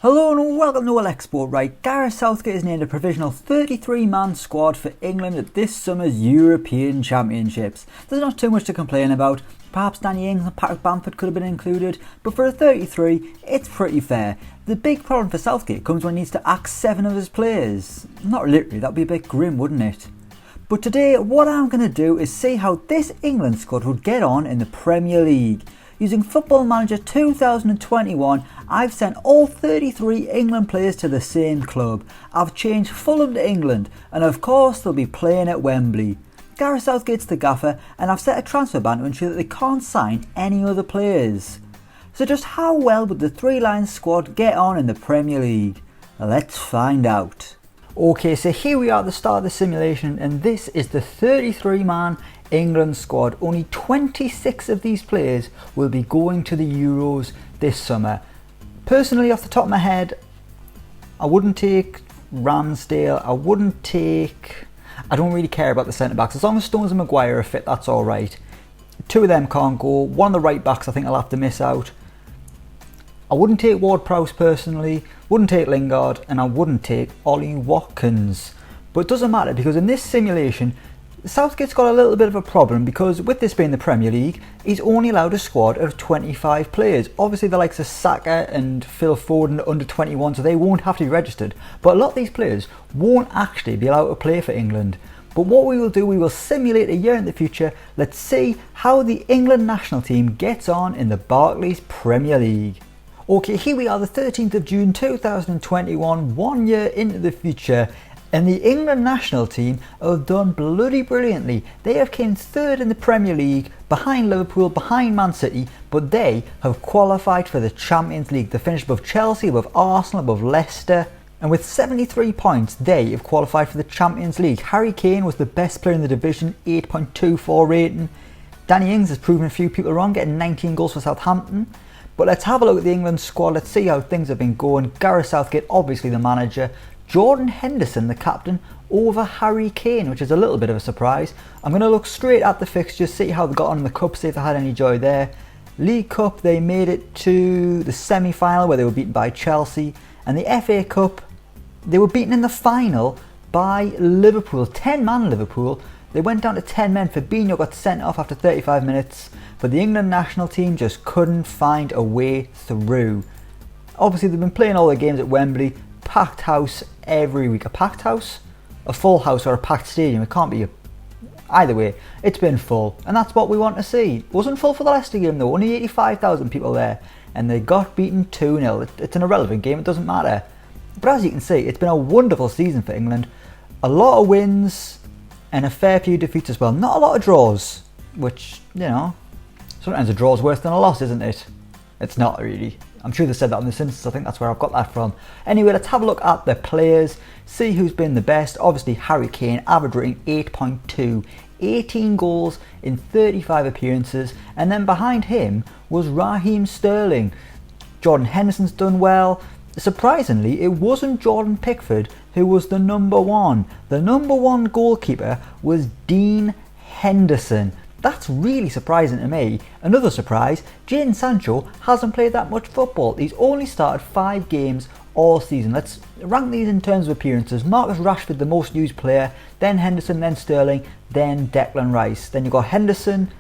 Hello and welcome to Elecspo. Right, Gareth Southgate is named a provisional 33-man squad for England at this summer's European Championships. There's not too much to complain about. Perhaps Danny Ings and Patrick Bamford could have been included, but for a 33, it's pretty fair. The big problem for Southgate comes when he needs to axe 7 of his players. Not literally, that'd be a bit grim, wouldn't it? But today, what I'm going to do is see how this England squad would get on in the Premier League. Using Football Manager 2021, I've sent all 33 England players to the same club. I've changed Fulham to England, and of course they'll be playing at Wembley. Gareth Southgate's the gaffer, and I've set a transfer ban to ensure that they can't sign any other players. So just how well would the three-line squad get on in the Premier League? Let's find out. Okay, so here we are at the start of the simulation, and this is the 33-man England squad. Only 26 of these players will be going to the Euros this summer. Personally, off the top of my head, I wouldn't take Ramsdale. I don't really care about the centre-backs. As long as Stones and Maguire are fit, that's alright. 2 of them can't go. One of the right-backs I think I'll have to miss out. I wouldn't take Ward-Prowse personally, wouldn't take Lingard, and I wouldn't take Ollie Watkins. But it doesn't matter, because in this simulation, Southgate's got a little bit of a problem, because with this being the Premier League, he's only allowed a squad of 25 players. Obviously the likes of Saka and Phil Foden are under 21, so they won't have to be registered. But a lot of these players won't actually be allowed to play for England. But what we will do, we will simulate a year in the future. Let's see how the England national team gets on in the Barclays Premier League. Okay, here we are, the 13th of June 2021, 1 year into the future, and the England national team have done bloody brilliantly. They have came third in the Premier League, behind Liverpool, behind Man City, but they have qualified for the Champions League. They finished above Chelsea, above Arsenal, above Leicester, and with 73 points, they have qualified for the Champions League. Harry Kane was the best player in the division, 8.24 rating. Danny Ings has proven a few people wrong, getting 19 goals for Southampton. But let's have a look at the England squad. Let's see how things have been going. Gareth Southgate, obviously the manager. Jordan Henderson, the captain, over Harry Kane, which is a little bit of a surprise. I'm going to look straight at the fixtures, see how they got on in the Cup, see if they had any joy there. League Cup, they made it to the semi-final where they were beaten by Chelsea. And the FA Cup, they were beaten in the final by Liverpool, 10-man Liverpool. They went down to 10 men. Fabinho got sent off after 35 minutes. But the England national team just couldn't find a way through. Obviously they've been playing all their games at Wembley, packed house every week. A packed house? A full house or a packed stadium? It can't be either way. It's been full, and that's what we want to see. It wasn't full for the Leicester game though, only 85,000 people there, and they got beaten 2-0. It's an irrelevant game, it doesn't matter. But as you can see, it's been a wonderful season for England. A lot of wins and a fair few defeats as well. Not a lot of draws, which, you know, sometimes a draw's worse than a loss, isn't it? It's not really. I'm sure they said that on The Simpsons. I think that's where I've got that from. Anyway, let's have a look at the players, see who's been the best. Obviously, Harry Kane, average rating 8.2, 18 goals in 35 appearances. And then behind him was Raheem Sterling. Jordan Henderson's done well. Surprisingly, it wasn't Jordan Pickford who was the number one. The number one goalkeeper was Dean Henderson. That's really surprising to me. Another surprise, Jadon Sancho hasn't played that much football. He's only started 5 games all season. Let's rank these in terms of appearances. Marcus Rashford, the most used player, then Henderson, then Sterling, then Declan Rice. Then you've got Henderson,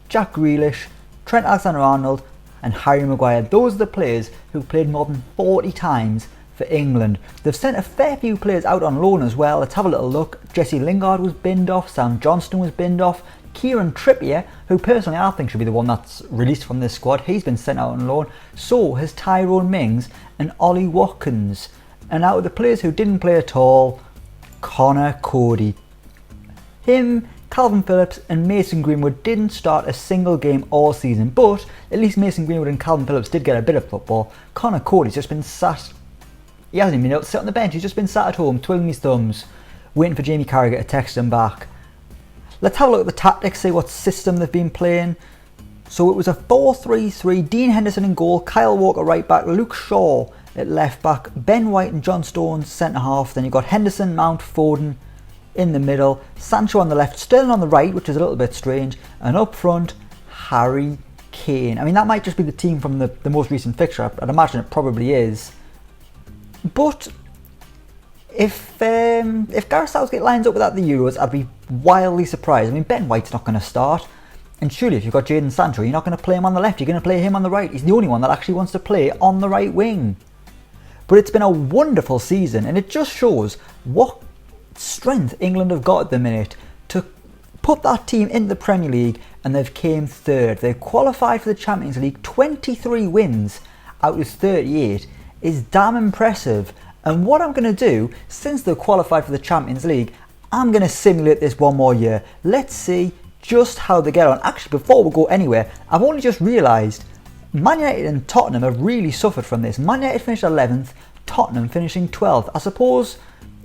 Jack Grealish, Trent Alexander-Arnold and Harry Maguire. Those are the players who played more than 40 times for England. They've sent a fair few players out on loan as well. Let's have a little look. Jesse Lingard was binned off, Sam Johnston was binned off, Kieran Trippier, who personally I think should be the one that's released from this squad, he's been sent out on loan. So has Tyrone Mings and Ollie Watkins. And out of the players who didn't play at all, Connor Cody. Him, Calvin Phillips and Mason Greenwood didn't start a single game all season, but at least Mason Greenwood and Calvin Phillips did get a bit of football. Connor Cody's just been sat, he hasn't even been able to sit on the bench, he's just been sat at home twiddling his thumbs, waiting for Jamie Carragher to text him back. Let's have a look at the tactics, see what system they've been playing. So it was a 4-3-3, Dean Henderson in goal, Kyle Walker right back, Luke Shaw at left back, Ben White and John Stones centre half. Then you've got Henderson, Mount, Foden in the middle, Sancho on the left, Sterling on the right, which is a little bit strange, and up front, Harry Kane. I mean, that might just be the team from the most recent fixture. I'd imagine it probably is. But if Gareth Southgate lines up without the Euros, I'd be wildly surprised. I mean, Ben White's not going to start. And surely if you've got Jadon Sancho, you're not going to play him on the left, you're going to play him on the right. He's the only one that actually wants to play on the right wing. But it's been a wonderful season, and it just shows what strength England have got at the minute to put that team in the Premier League, and they've came third. They've qualified for the Champions League. 23 wins out of 38 is damn impressive. And what I'm going to do, since they've qualified for the Champions League, I'm going to simulate this one more year. Let's see just how they get on. Actually, before we go anywhere, I've only just realised Man United and Tottenham have really suffered from this. Man United finished 11th, Tottenham finishing 12th. I suppose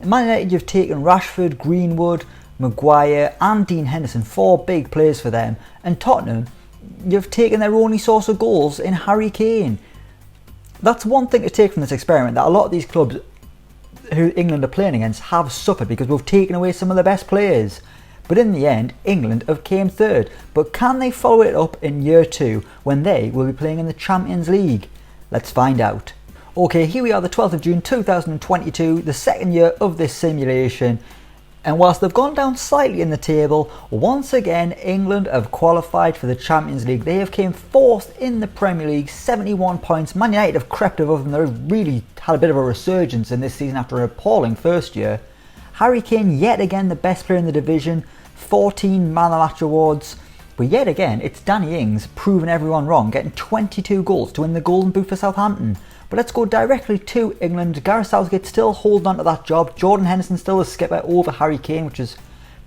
Man United, you've taken Rashford, Greenwood, Maguire and Dean Henderson, 4 big players for them. And Tottenham, you've taken their only source of goals in Harry Kane. That's one thing to take from this experiment, that a lot of these clubs who England are playing against have suffered because we've taken away some of the best players. But in the end, England have came third. But can they follow it up in year 2 when they will be playing in the Champions League? Let's find out. Okay, here we are, the 12th of June 2022, the second year of this simulation. And whilst they've gone down slightly in the table, once again England have qualified for the Champions League. They have came 4th in the Premier League, 71 points. Man United have crept above them. They've really had a bit of a resurgence in this season after an appalling first year. Harry Kane, yet again the best player in the division, 14 Man of the Match awards. But yet again, it's Danny Ings proving everyone wrong, getting 22 goals to win the Golden Boot for Southampton. But let's go directly to England. Gareth Southgate still holding on to that job. Jordan Henderson still the skipper over Harry Kane, which is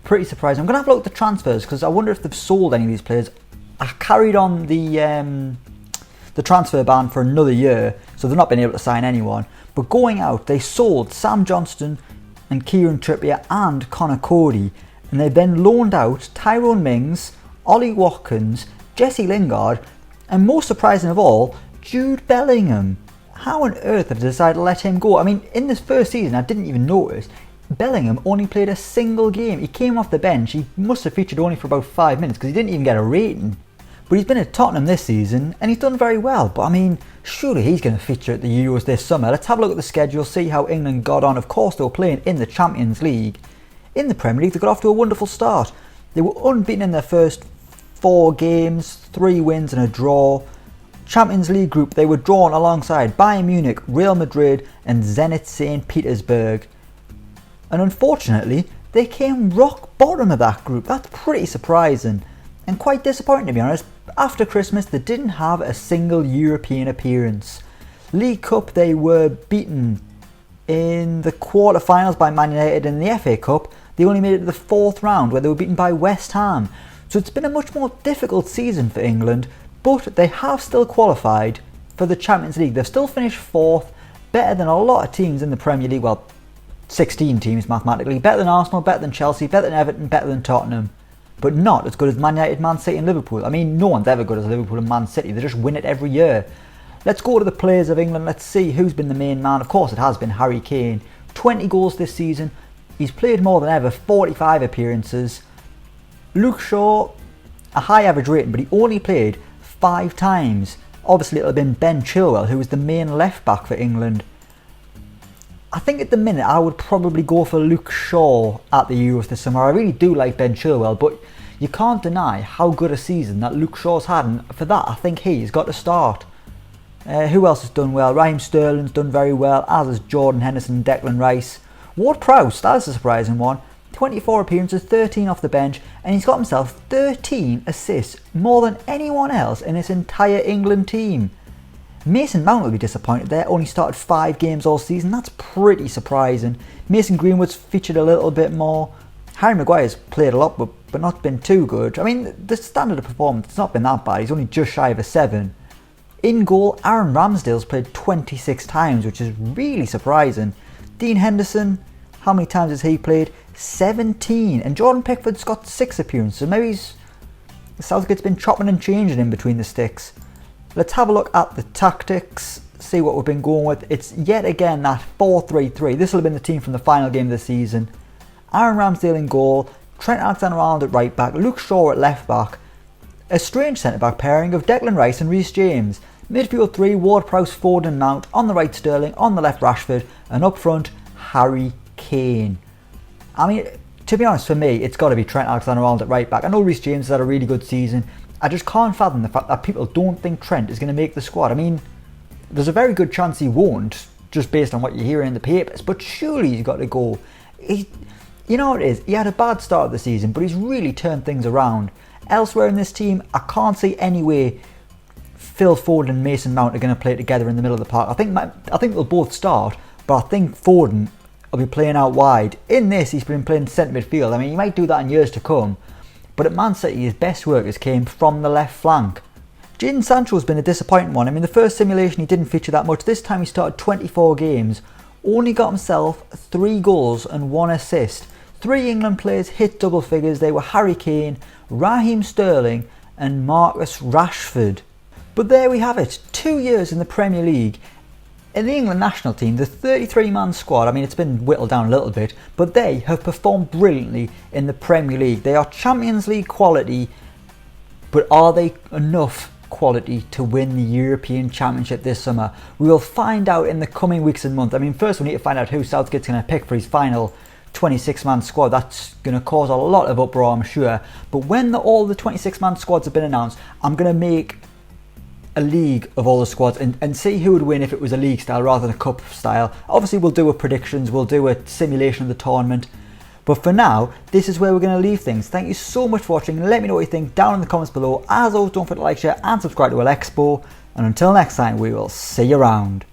pretty surprising. I'm going to have a look at the transfers because I wonder if they've sold any of these players. I carried on the transfer ban for another year, so they've not been able to sign anyone. But going out, they sold Sam Johnston and Kieran Trippier and Connor Cody. And they've then loaned out Tyrone Mings, Ollie Watkins, Jesse Lingard, and most surprising of all, Jude Bellingham. How on earth have they decided to let him go? I mean, in this first season, I didn't even notice, Bellingham only played a single game. He came off the bench. He must have featured only for about 5 minutes because he didn't even get a rating. But he's been at Tottenham this season and he's done very well. But I mean, surely he's going to feature at the Euros this summer. Let's have a look at the schedule, see how England got on. Of course, they were playing in the Champions League. In the Premier League, they got off to a wonderful start. They were unbeaten in their first 4 games, 3 wins and a draw. Champions League group, they were drawn alongside Bayern Munich, Real Madrid and Zenit St. Petersburg. And unfortunately, they came rock bottom of that group. That's pretty surprising and quite disappointing, to be honest. After Christmas, they didn't have a single European appearance. League Cup, they were beaten in the quarter-finals by Man United, and in the FA Cup, they only made it to the 4th round where they were beaten by West Ham. So it's been a much more difficult season for England, but they have still qualified for the Champions League. They've still finished 4th, better than a lot of teams in the Premier League. Well, 16 teams mathematically. Better than Arsenal, better than Chelsea, better than Everton, better than Tottenham. But not as good as Man United, Man City and Liverpool. I mean, no one's ever good as Liverpool and Man City. They just win it every year. Let's go to the players of England. Let's see who's been the main man. Of course, it has been Harry Kane. 20 goals this season. He's played more than ever, 45 appearances. Luke Shaw, a high average rating, but he only played 5 times. Obviously, it'll have been Ben Chilwell, who was the main left back for England. I think at the minute, I would probably go for Luke Shaw at the Euros this summer. I really do like Ben Chilwell, but you can't deny how good a season that Luke Shaw's had, and for that, I think he's got to start. Who else has done well? Raheem Sterling's done very well, as has Jordan Henderson and Declan Rice. Ward-Prowse, that's a surprising one. 24 appearances, 13 off the bench, and he's got himself 13 assists, more than anyone else in this entire England team. Mason Mount will be disappointed there, only started 5 games all season. That's pretty surprising. Mason Greenwood's featured a little bit more. Harry Maguire's played a lot, but not been too good. I mean, the standard of performance, it's not been that bad. He's only just shy of a 7. In goal, Aaron Ramsdale's played 26 times, which is really surprising. Dean Henderson, how many times has he played? 17. And Jordan Pickford's got 6 appearances. So maybe Southgate's been chopping and changing in between the sticks. Let's have a look at the tactics, see what we've been going with. It's yet again that 4-3-3. This will have been the team from the final game of the season. Aaron Ramsdale in goal, Trent Alexander-Arnold at right back, Luke Shaw at left back. A strange centre-back pairing of Declan Rice and Reece James. Midfield 3, Ward-Prowse, Foden, Mount. On the right, Sterling. On the left, Rashford. And up front, Harry Kane. I mean, to be honest, for me, it's got to be Trent Alexander-Arnold at right back. I know Reece James has had a really good season. I just can't fathom the fact that people don't think Trent is going to make the squad. I mean, there's a very good chance he won't, just based on what you're hearing in the papers. But surely he's got to go. You know what it is? He had a bad start of the season, but he's really turned things around. Elsewhere in this team, I can't see any way Phil Foden and Mason Mount are going to play together in the middle of the park. I think they'll both start, but I think Foden will be playing out wide. In this, he's been playing centre midfield. I mean, he might do that in years to come. But at Man City, his best workers came from the left flank. Jadon Sancho's been a disappointing one. I mean, the first simulation he didn't feature that much. This time he started 24 games, only got himself 3 goals and 1 assist. 3 England players hit double figures. They were Harry Kane, Raheem Sterling and Marcus Rashford. But there we have it, 2 years in the Premier League. In the England national team, the 33-man squad, I mean, it's been whittled down a little bit, but they have performed brilliantly in the Premier League. They are Champions League quality, but are they enough quality to win the European Championship this summer? We will find out in the coming weeks and months. I mean, first we need to find out who Southgate's going to pick for his final 26-man squad. That's going to cause a lot of uproar, I'm sure. But when all the 26-man squads have been announced, I'm going to make a league of all the squads and see who would win if it was a league style rather than a cup style. Obviously we'll do a predictions, we'll do a simulation of the tournament, but for now this is where we're going to leave things. Thank you so much for watching. Let me know what you think down in the comments below. As always, don't forget to like, share and subscribe to Elecspo, and until next time, we will see you around.